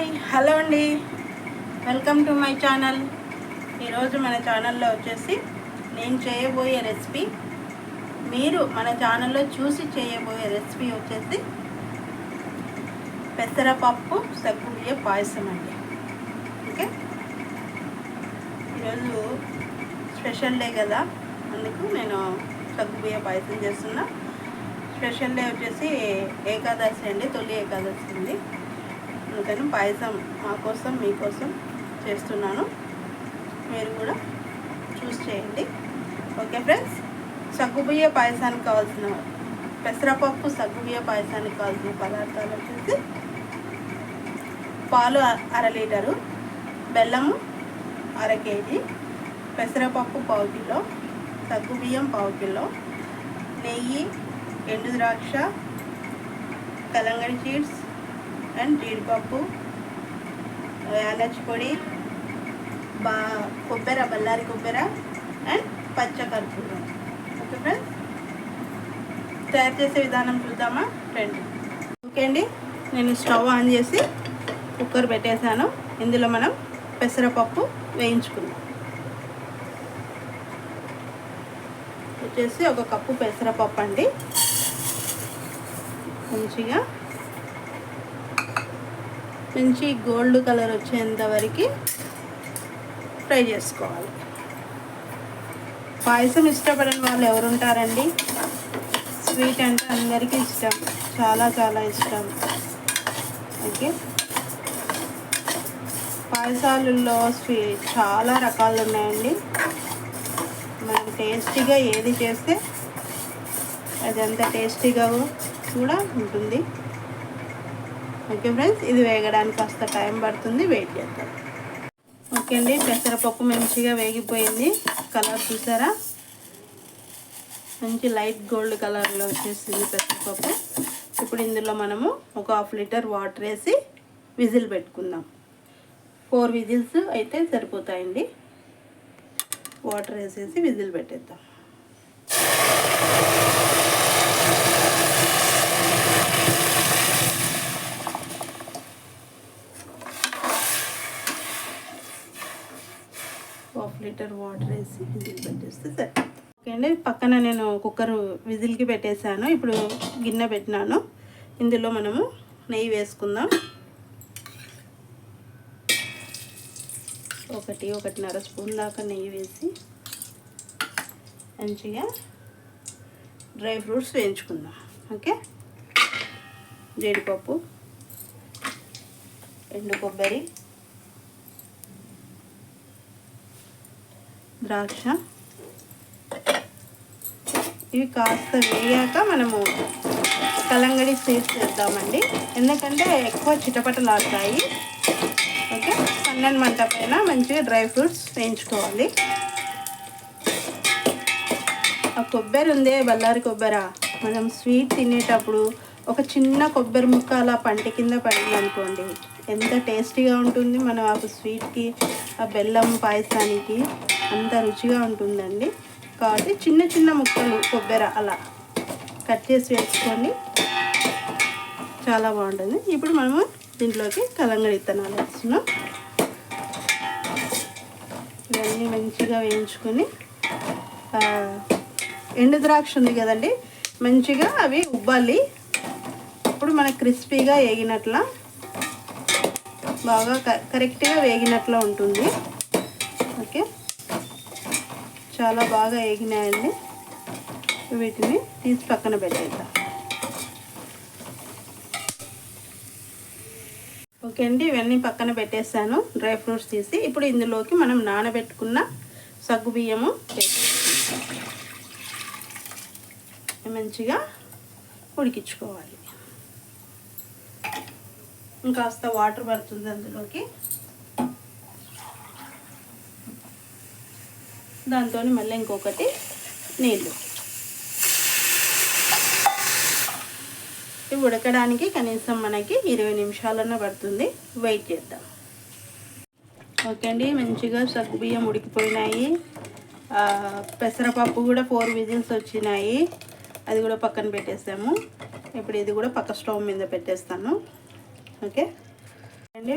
Hi hello అండి, welcome to my channel. ఈరోజు మన ఛానల్లో వచ్చేసి నేను చేయబోయే రెసిపీ, మీరు మన ఛానల్లో చూసి చేయబోయే రెసిపీ వచ్చేసి పెసరపప్పు సగ్గుబియ్య పాయసం అండి. ఓకే, ఈరోజు స్పెషల్ డే కదా, అందుకు నేను సగ్గుబియ్య పాయసం చేస్తున్నా. స్పెషల్ డే వచ్చేసి ఏకాదశి అండి, తొలి ఏకాదశి అండి. అందుకని పాయసం మా కోసం మీకోసం చేస్తున్నాను, మీరు కూడా చూస్ చేయండి. ఓకే ఫ్రెండ్స్, సగ్గుబియ్య పాయసానికి కావాల్సిన పెసరపప్పు సగ్గుబియ్య పాయసానికి కావాల్సిన పదార్థాలు వచ్చేసి పాలు 1/2 లీటరు, బెల్లము 1/2 కేజీ, పెసరపప్పు 1/2 కిలో, సగ్గుబియ్యం 1/2 కిలో, నెయ్యి, ఎండు ద్రాక్ష, కలంగడి సీడ్స్ అండ్ జీడిపప్పు, యాలచి పొడి, కొబ్బరి, బల్లారి కొబ్బరి అండ్ పచ్చకర్పూరం. ఓకే ఫ్రెండ్స్, తయారు చేసే విధానం చూద్దామా ఫ్రెండ్. ఓకే అండి, నేను స్టవ్ ఆన్ చేసి కుక్కర్ పెట్టేశాను. ఇందులో మనం పెసరపప్పు వేయించుకుందాం. వచ్చేసి 1 కప్పు పెసరపప్పు అండి. మంచి గోల్డ్ కలర్ వచ్చేంత వరకు ఫ్రై చేసుకోవాలి. పాయసం ఇష్టపడని వాళ్ళు ఎవరు ఉంటారండి? స్వీట్ అంటే అందరికీ ఇష్టం, చాలా చాలా ఇష్టం. ఓకే, పాయసాలలో చాలా రకాలు ఉన్నాయండి. మనం టేస్టీగా ఏది చేస్తే అది అంత టేస్టీగా కూడా ఉంటుంది. ఓకే ఫ్రెండ్స్, ఇది వేగడానికి కాస్త టైం పడుతుంది, వెయిట్ చేద్దాం. ఓకే అండి, పెసరపప్పు మంచిగా వేగిపోయింది. కలర్ చూసారా, మంచి లైట్ గోల్డ్ కలర్లో వచ్చేసింది పెసరపప్పు. ఇప్పుడు ఇందులో మనము 1/2 లీటర్ వాటర్ వేసి విజిల్ పెట్టుకుందాం. 4 విజిల్స్ అయితే సరిపోతాయండి. వాటర్ వేసేసి విజిల్ పెట్టేద్దాం. ½ లీటర్ వాటర్ వేసి విజిల్ పెట్టేస్తే సరే. ఓకే అండి, పక్కన నేను కుక్కర్ విజిల్కి పెట్టేశాను. ఇప్పుడు గిన్నె పెట్టినాను. ఇందులో మనము నెయ్యి వేసుకుందాం. 1-1.5 స్పూన్ దాకా నెయ్యి వేసి మంచిగా డ్రై ఫ్రూట్స్ వేయించుకుందాం. ఓకే, జీడిపప్పు, ఎండు కొబ్బరి, ద్రాక్ష, ఇవి కాస్త వేయాక మనము కలంగడి సీడ్స్ వేద్దామండి. ఎందుకంటే ఎక్కువ చిటపటలాడతాయి. ఓకే, సన్నని మంట పైన మంచిగా డ్రై ఫ్రూట్స్ వేయించుకోవాలి. ఆ కొబ్బరి ఉందే, బల్లారి కొబ్బరి, మనం స్వీట్ తినేటప్పుడు ఒక చిన్న కొబ్బరి ముక్క అలా పంట కింద పడింది అనుకోండి, ఎంత టేస్టీగా ఉంటుంది. మనం ఆ స్వీట్కి, ఆ బెల్లం పాయసానికి అంత రుచిగా ఉంటుందండి. కాబట్టి చిన్న చిన్న ముక్కలు కొబ్బరి అలా కట్ చేసి వేసుకోండి, చాలా బాగుంటుంది. ఇప్పుడు మనము దీంట్లోకి కలంగడి విత్తనాలు వేస్తున్నాం. ఇవన్నీ మంచిగా వేయించుకొని, ఎండు ద్రాక్ష ఉంది కదండి, మంచిగా అవి ఉబ్బాలి. అప్పుడు మనకు క్రిస్పీగా వేగినట్ల, బాగా కరెక్ట్గా వేగినట్లా ఉంటుంది. ఓకే, చాలా బాగా వేగినాయండి. వీటిని తీసి పక్కన పెట్టేద్దాం. ఓకే అండి, ఇవన్నీ పక్కన పెట్టేసాను, డ్రై ఫ్రూట్స్ తీసి. ఇప్పుడు ఇందులోకి మనం నానబెట్టుకున్న సగ్గుబియ్యము మంచిగా ఉడికించుకోవాలి. ఇంకాస్త వాటర్ పడుతుంది అందులోకి. దాంతో మళ్ళీ ఇంకొకటి నీళ్ళు. ఇవి ఉడకడానికి కనీసం మనకి 20 నిమిషాలన్నా పడుతుంది, వెయిట్ చేద్దాం. ఓకే అండి, మంచిగా సగ్గుబియ్యం ఉడికిపోయినాయి. పెసరపప్పు కూడా 4 విజిల్స్ వచ్చినాయి, అది కూడా పక్కన పెట్టేసాము. ఇప్పుడు ఇది కూడా పక్క స్టవ్ మీద పెట్టేస్తాను. ఓకే, అండి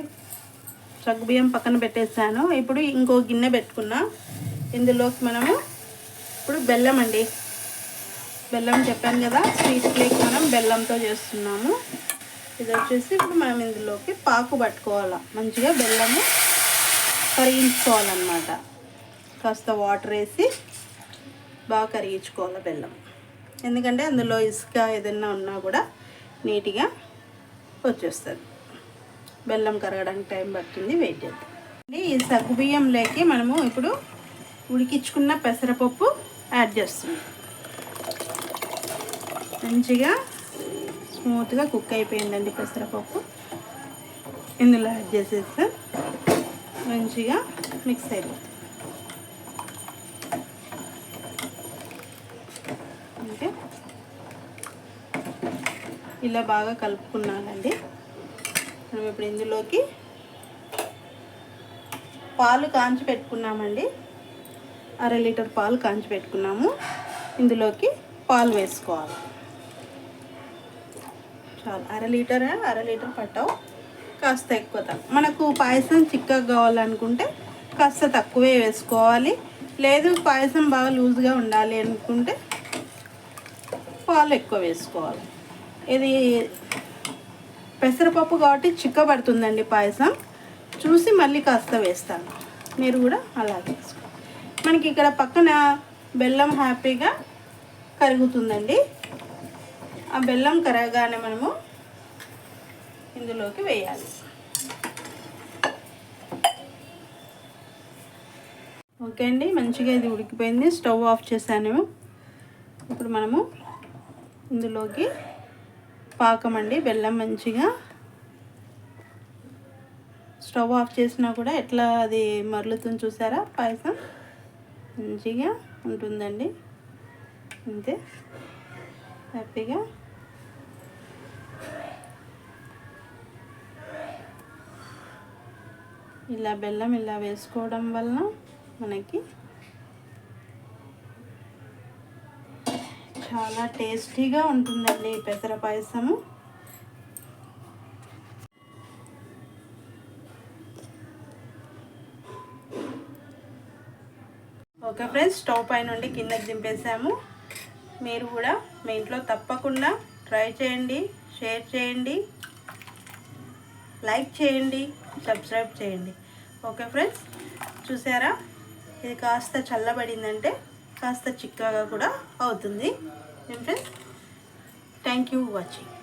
సగ్గుబియ్యం పక్కన పెట్టేసాను. ఇప్పుడు ఇంకో గిన్నె పెట్టుకున్నా. ఇందులోకి మనము ఇప్పుడు బెల్లం అండి, బెల్లం చెప్పాను కదా, స్వీట్ కేక్ మనం బెల్లంతో చేస్తున్నాము. ఇది వచ్చేసి ఇప్పుడు మనం ఇందులోకి పాకు పట్టుకోవాలి. మంచిగా బెల్లము కరిగించుకోవాలన్నమాట. కాస్త వాటర్ వేసి బాగా కరిగించుకోవాలి బెల్లం. ఎందుకంటే అందులో ఇసుక ఏదైనా ఉన్నా కూడా నీట్గా వచ్చేస్తుంది. బెల్లం కరగడానికి టైం పడుతుంది, వెయిట్ చేద్దాం. ఈ సగ్గుబియ్యంలోకి మనము ఇప్పుడు ఉడికించుకున్న పెసరపప్పు యాడ్ చేస్తున్నాం. మంచిగా స్మూత్గా కుక్ అయిపోయిందండి పెసరపప్పు. ఇందులో యాడ్ చేసేస్తే మంచిగా మిక్స్ అయిపోతుంది. అంటే ఇలా బాగా కలుపుకున్నానండి. మనం ఇప్పుడు ఇందులోకి పాలు కాంచి పెట్టుకున్నామండి. 1/2 లీటర్ పాలు కాంచి పెట్టుకున్నాము. ఇందులోకి పాలు వేసుకోవాలి. చాలు, 1/2 లీటర్ పట్టవు, కాస్త ఎక్కువ. మనకు పాయసం చిక్కగా కావాలనుకుంటే కాస్త తక్కువే వేసుకోవాలి. లేదు పాయసం బాగా లూజ్గా ఉండాలి అనుకుంటే పాలు ఎక్కువ వేసుకోవాలి. ఇది పెసరపప్పు కాబట్టి చిక్కబడుతుందండి పాయసం. చూసి మళ్ళీ కాస్త వేస్తాను, మీరు కూడా అలాగే వేసుకోండి. మనకి ఇక్కడ పక్కన బెల్లం హ్యాపీగా కరుగుతుందండి. ఆ బెల్లం కరగగానే మనము ఇందులోకి వేయాలి. ఓకే అండి, మంచిగా ఇది ఉడికిపోయింది. స్టవ్ ఆఫ్ చేశాను. ఇప్పుడు మనము ఇందులోకి పాకం అండి, బెల్లం మంచిగా స్టవ్ ఆఫ్ చేసినా కూడా ఎట్లా అది మరలుతుంది చూసారా. పాయసం మంచిగా ఉంటుందండి. అంతే హ్యాపీగా. ఇలా బెల్లం ఇలా వేసుకోవడం వలన మనకి చాలా టేస్టీగా ఉంటుందండి పెసర పాయసము. ఓకే ఫ్రెండ్స్, స్టవ్ పై నుండి కిందకి దింపేసాము. మీరు కూడా మీ ఇంట్లో తప్పకుండా ట్రై చేయండి, షేర్ చేయండి, లైక్ చేయండి, సబ్స్క్రైబ్ చేయండి. ఓకే ఫ్రెండ్స్, చూసారా ఇది కాస్త చల్లబడిందంటే కాస్త చిక్కగా కూడా అవుతుంది. Friends, thank you watching.